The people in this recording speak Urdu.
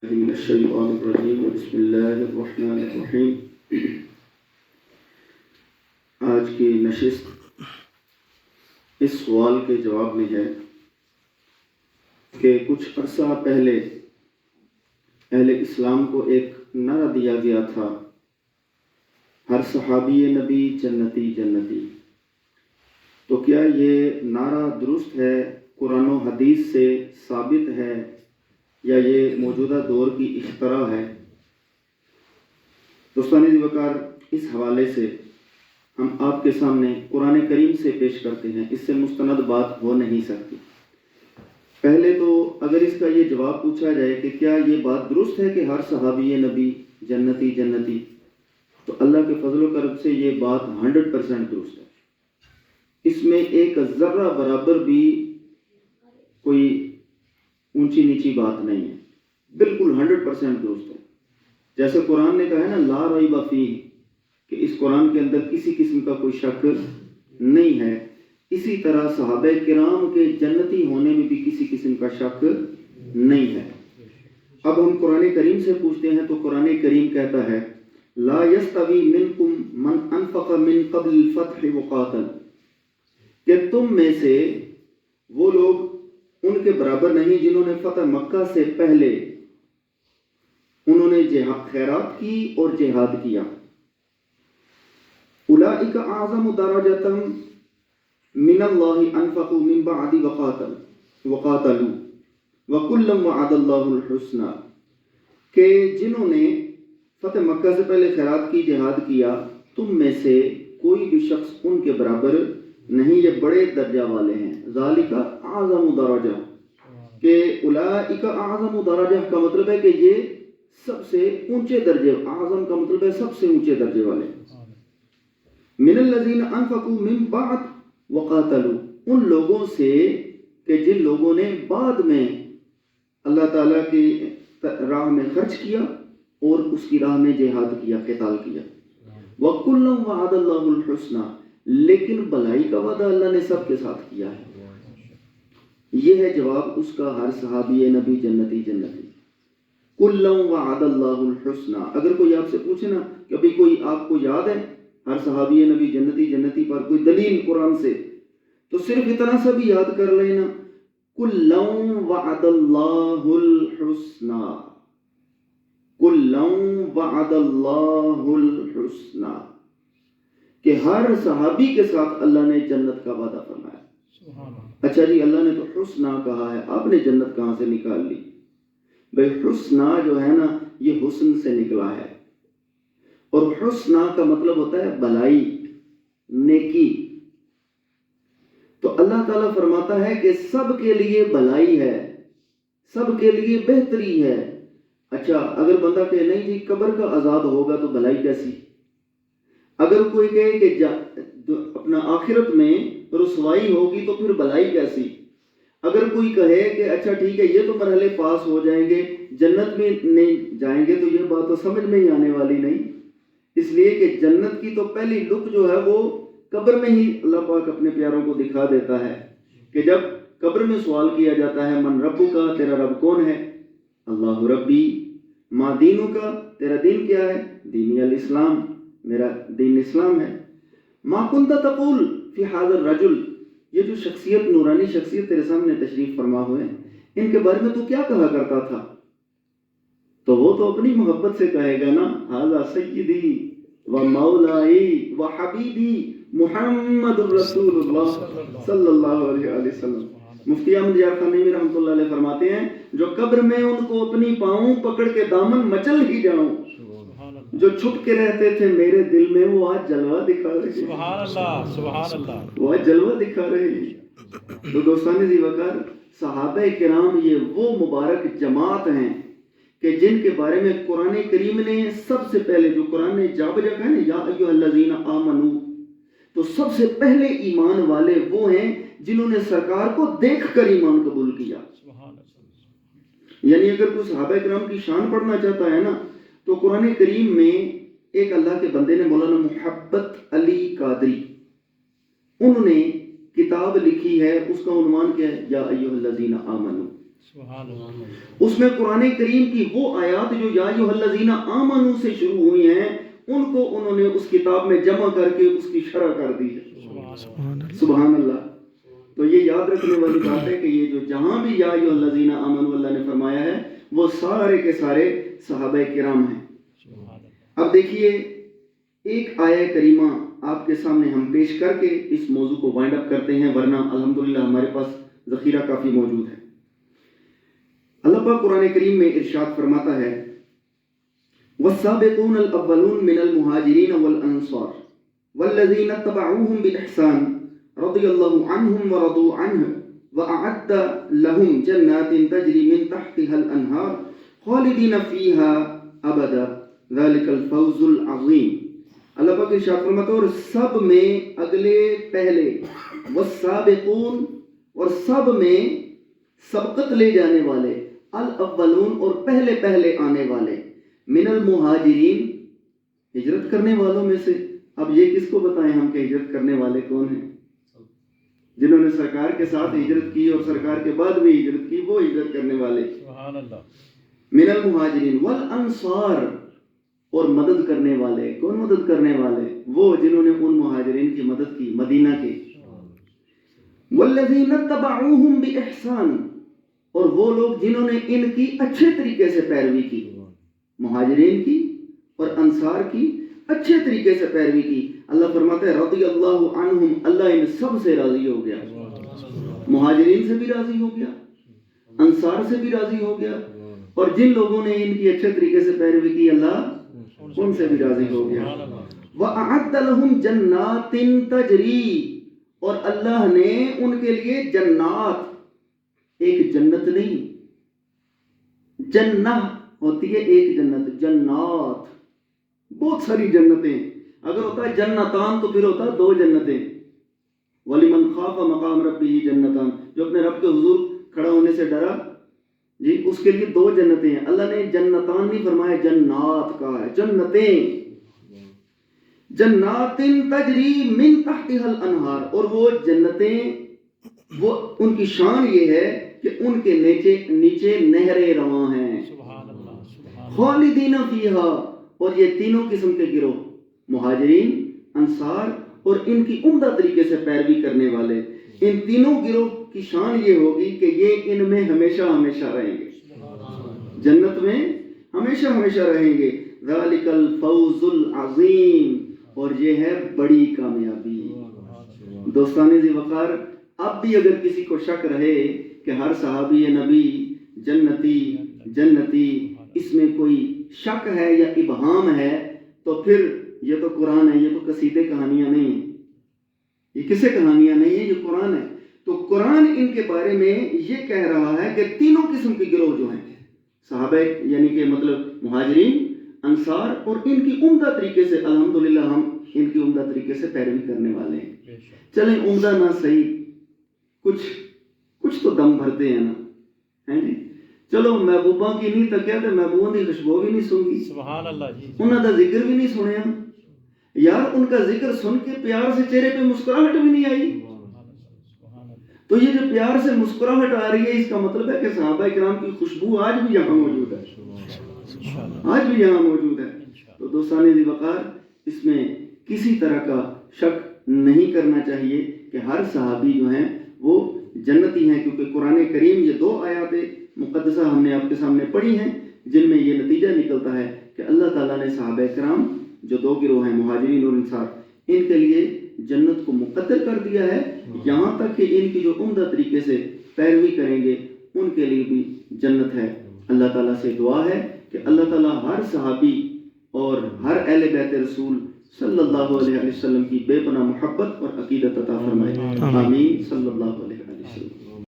من الشیطان الرجیم بسم اللہ الرحمن الرحیم۔ آج کی نشست اس سوال کے جواب میں ہے کہ کچھ عرصہ پہلے اہل اسلام کو ایک نعرہ دیا گیا تھا، ہر صحابی نبی جنتی جنتی۔ تو کیا یہ نعرہ درست ہے، قرآن و حدیث سے ثابت ہے، یا یہ موجودہ دور کی اختراع ہے؟ دوستان وقار، اس حوالے سے ہم آپ کے سامنے قرآن کریم سے پیش کرتے ہیں، اس سے مستند بات ہو نہیں سکتی۔ پہلے تو اگر اس کا یہ جواب پوچھا جائے کہ کیا یہ بات درست ہے کہ ہر صحابی نبی جنتی جنتی، تو اللہ کے فضل و کرم سے یہ بات 100% درست ہے۔ اس میں ایک ذرہ برابر بھی کوئی اونچی نیچی بات نہیں ہے، بالکل 100% درست ہے۔ جیسے قرآن نے کہا ہے نا، لا ریب فیہ، کہ اس قرآن کے اندر کسی قسم کا کوئی شک نہیں ہے، اسی طرح صحابہ کرام کے جنتی ہونے میں بھی کسی قسم کا شک نہیں ہے۔ اب ہم قرآن کریم سے پوچھتے ہیں تو قرآن کریم کہتا ہے، لا یستوی منکم من انفق من قبل الفتح وقاتل، کہ تم میں سے وہ لوگ ان کے برابر نہیں جنہوں نے فتح مکہ سے پہلے انہوں نے خیرات کی اور جہاد کیا۔ اولئک اعظم درجۃ من اللہ انفقوا من بعد وقاتلوا وکلا وعد اللہ الحسنى، کہ جنہوں نے فتح مکہ سے پہلے خیرات کی، جہاد کیا، تم میں سے کوئی بھی شخص ان کے برابر نہیں، یہ بڑے درجہ والے ہیں۔ ذالک اعظم درجہ، کہ اولئک اعظم درجہ کا مطلب ہے کہ یہ سب سے اونچے درجے، اعظم کا مطلب ہے سب سے اونچے درجے والے۔ من الذین انفقوا من بعد وقاتلوا، ان لوگوں سے کہ جن لوگوں نے بعد میں اللہ تعالیٰ کی راہ میں خرچ کیا اور اس کی راہ میں جہاد کیا، قتال کیا۔ وَكُلًّا وَعَدَ اللَّهُ الْحُسْنَى، لیکن بھلائی کا وعدہ اللہ نے سب کے ساتھ کیا ہے۔ یہ ہے جواب اس کا، ہر صحابی نبی جنتی جنتی۔ كُلًّا وَعَدَ اللَّهُ الْحُسْنَى، اگر کوئی آپ سے پوچھے نا کہ ابھی کوئی آپ کو یاد ہے ہر صحابی نبی جنتی جنتی پر کوئی دلیل قرآن سے، تو صرف اتنا سا بھی یاد کر لینا، كُلًّا وَعَدَ اللَّهُ الْحُسْنَى، كُلًّا وَعَدَ اللَّهُ الْحُسْنَى، کہ ہر صحابی کے ساتھ اللہ نے جنت کا وعدہ فرمایا۔ اچھا جی، اللہ نے تو حسنہ کہا ہے، آپ نے جنت کہاں سے نکال لی؟ بھئی حسنہ جو ہے نا، یہ حسن سے نکلا ہے، اور حسنہ کا مطلب ہوتا ہے بھلائی، نیکی۔ تو اللہ تعالیٰ فرماتا ہے کہ سب کے لیے بھلائی ہے، سب کے لیے بہتری ہے۔ اچھا، اگر بندہ کہے نہیں جی قبر کا عذاب ہوگا تو بھلائی کیسی؟ اگر کوئی کہے کہ اپنا آخرت میں رسوائی ہوگی تو پھر بھلائی کیسی؟ اگر کوئی کہے کہ اچھا ٹھیک ہے یہ تو مرحلے پاس ہو جائیں گے، جنت میں نہیں جائیں گے، تو یہ بات تو سمجھ میں ہی آنے والی نہیں، اس لیے کہ جنت کی تو پہلی لک جو ہے وہ قبر میں ہی اللہ پاک اپنے پیاروں کو دکھا دیتا ہے، کہ جب قبر میں سوال کیا جاتا ہے من ربک کا، تیرا رب کون ہے؟ اللہ ربی۔ ما دینک کا، تیرا دین کیا ہے؟ دینی الاسلام، میرا دین اسلام ہے۔ ما کنت تقول فی ھذا الرجل، یہ جو شخصیت، نورانی شخصیت تیرے سامنے تشریف فرما ہوئے ہیں، ان کے بارے میں تو کیا کہا کرتا تھا؟ تو وہ تو اپنی محبت سے کہے گا نا، ھذا سیدی و مولائی و حبیبی محمد الرسول اللہ صلی اللہ علیہ وسلم۔ مفتی احمد یار خانیمی رحمۃ اللہ علیہ فرماتے ہیں، جو قبر میں ان کو اپنی پاؤں پکڑ کے دامن مچل ہی جاؤں، جو چھپ کے رہتے تھے میرے دل میں، وہ آج جلوہ دکھا رہے ہیں۔ سبحان اللہ، سبحان اللہ، وہ آج جلوہ دکھا رہے ہیں۔ تو دوستان ذی وقار، صحابہ کرام یہ وہ مبارک جماعت ہیں کہ جن کے بارے میں قرآن کریم نے سب سے پہلے، جو قرآن نے جا بجا کہا نا یا ایھا الذین آمنو، تو سب سے پہلے ایمان والے وہ ہیں جنہوں نے سرکار کو دیکھ کر ایمان قبول کیا۔ یعنی اگر کوئی صحابہ کرام کی شان پڑھنا چاہتا ہے نا، تو قرآن کریم میں ایک اللہ کے بندے نے، مولانا محبت علی قادری، انہوں نے کتاب لکھی ہے، اس کا عنوان کیا ہے؟ یا ایھا الذین آمنو۔ اس میں قرآن کریم کی وہ آیات جو یا ایھا الذین آمنوا سے شروع ہوئی ہیں ان کو انہوں نے اس کتاب میں جمع کر کے اس کی شرح کر دی ہے. سبحان اللہ. تو یہ یاد رکھنے والی بات ہے کہ یہ جو جہاں بھی یا ایھا الذین آمنوا اللہ نے فرمایا ہے وہ سارے کے سارے صحابہ کرام ہیں. اب دیکھیے ایک آیہ کریمہ آپ کے سامنے ہم پیش کر کے اس موضوع کو وائنڈ اپ کرتے ہیں، ورنہ الحمدللہ ہمارے پاس ذخیرہ کافی موجود ہے. اللہ پاک قرآن کریم میں ارشاد فرماتا ہے والسابقون الاولون من المہاجرین والانصار والذین اتبعوهم بالاحسان رضی اللہ عنہم ورضوا عنہ واعد لهم جنات تجری من تحتها الانہار خالدین فیہا ابدا ذلک الفوز العظیم. اللہ پاک ارشاد فرماتا ہے اور سب میں اگلے پہلے والسابقون اور سب میں سبقت لے جانے والے، الاولون اور پہلے پہلے آنے والے، من المہاجرین ہجرت کرنے والوں میں سے. اب یہ کس کو بتائیں ہم کہ ہجرت کرنے والے کون ہیں؟ جنہوں نے سرکار کے ساتھ ہجرت کی اور سرکار کے بعد بھی ہجرت کی، وہ ہجرت کرنے والے. سبحان اللہ. من المہاجرین والانصار اور مدد کرنے والے. کون مدد کرنے والے؟ وہ جنہوں نے ان مہاجرین کی مدد کی مدینہ کے. والذین اتبعوہم باحسان اور وہ لوگ جنہوں نے ان کی اچھے طریقے سے پیروی کی، مہاجرین کی اور انصار کی اچھے طریقے سے پیروی کی. اللہ فرماتا ہے رضی اللہ عنہم، اللہ ان سب سے راضی ہو گیا. مہاجرین سے بھی راضی ہو گیا، انصار سے بھی راضی ہو گیا، اور جن لوگوں نے ان کی اچھے طریقے سے پیروی کی اللہ ان سے بھی راضی ہو گیا. وَأَعَدَّ لَهُمْ جَنَّاتٍ تَجْرِي اور اللہ نے ان کے لیے جنات، ایک جنت نہیں، جنہ ہوتی ہے ایک جنت، جنات بہت ساری جنتیں. اگر ہوتا ہے جنتان تو پھر ہوتا ہے دو جنتیں. وَلِمَنْ خَافَ مَقَامَ رَبِّهِ جنتان، جو اپنے رب کے حضور کھڑا ہونے سے ڈرا جی اس کے لیے دو جنتیں ہیں. اللہ نے جنتان نہیں فرمایا، جنات کہا ہے، جنتیں. جنات تجری من تحتها الانہار اور وہ جنتیں وہ ان کی شان یہ ہے کہ ان کے نیچے نہریں رواں ہیں. خالدین فیہا اور یہ تینوں قسم کے گروہ، مہاجرین، انصار اور ان کی عمدہ طریقے سے پیروی کرنے والے، ان تینوں گروہ کی شان یہ ہوگی کہ یہ ان میں ہمیشہ ہمیشہ رہیں گے، جنت میں ہمیشہ ہمیشہ رہیں گے. ذالک الفوز العظیم اور یہ ہے بڑی کامیابی. دوستان ذی وقار، اب بھی اگر کسی کو شک رہے کہ ہر صحابی نبی جنتی اس میں کوئی شک ہے یا ابہام ہے تو پھر یہ تو قرآن ہے، یہ تو قصیدے کہانیاں نہیں ہیں، یہ کسے کہانیاں نہیں ہیں، یہ قرآن ہے. تو قرآن ان کے بارے میں یہ کہہ رہا ہے کہ تینوں قسم کے گروہ جو ہیں صحابہ یعنی کہ مطلب مہاجرین، انصار اور ان کی عمدہ طریقے سے، الحمدللہ ہم ان کی عمدہ طریقے سے پیروی کرنے والے ہیں. چلیں عمدہ نہ صحیح، کچھ تو دم بھرتے ہیں نا، ہیں جی. چلو محبوباں کی نہیں تکیا تے محبوباں دی خوشبو بھی نہیں سنگی، سبحان اللہ جی. انہاں دا ذکر بھی نہیں سنیا یار، ان کا ذکر سن کے پیار سے چہرے پہ مسکراہٹ بھی نہیں آئی. تو یہ جو پیار سے مسکراہٹ آ رہی ہے اس کا مطلب ہے کہ صحابہ کرام کی خوشبو آج بھی یہاں موجود ہے، آج بھی یہاں موجود ہے. تو دوستان ذی وقار، اس میں کسی طرح کا شک نہیں کرنا چاہیے کہ ہر صحابی جو ہیں وہ جنتی ہیں، کیونکہ قرآن کریم یہ دو آیات مقدسہ ہم نے آپ کے سامنے پڑھی ہیں جن میں یہ نتیجہ نکلتا ہے کہ اللہ تعالیٰ نے صحابہ کرام جو دو گروہ ہیں مہاجرین اور انصار، ان کے لیے جنت کو مقدر کر دیا ہے، یہاں تک کہ ان کی جو عمدہ طریقے سے پیروی کریں گے ان کے لیے بھی جنت ہے. اللہ تعالیٰ سے دعا ہے کہ اللہ تعالیٰ ہر صحابی اور ہر اہل بیت رسول صلی اللہ علیہ وسلم کی بے پناہ محبت اور عقیدت عطا فرمائے. آمین صلی اللہ علیہ وسلم.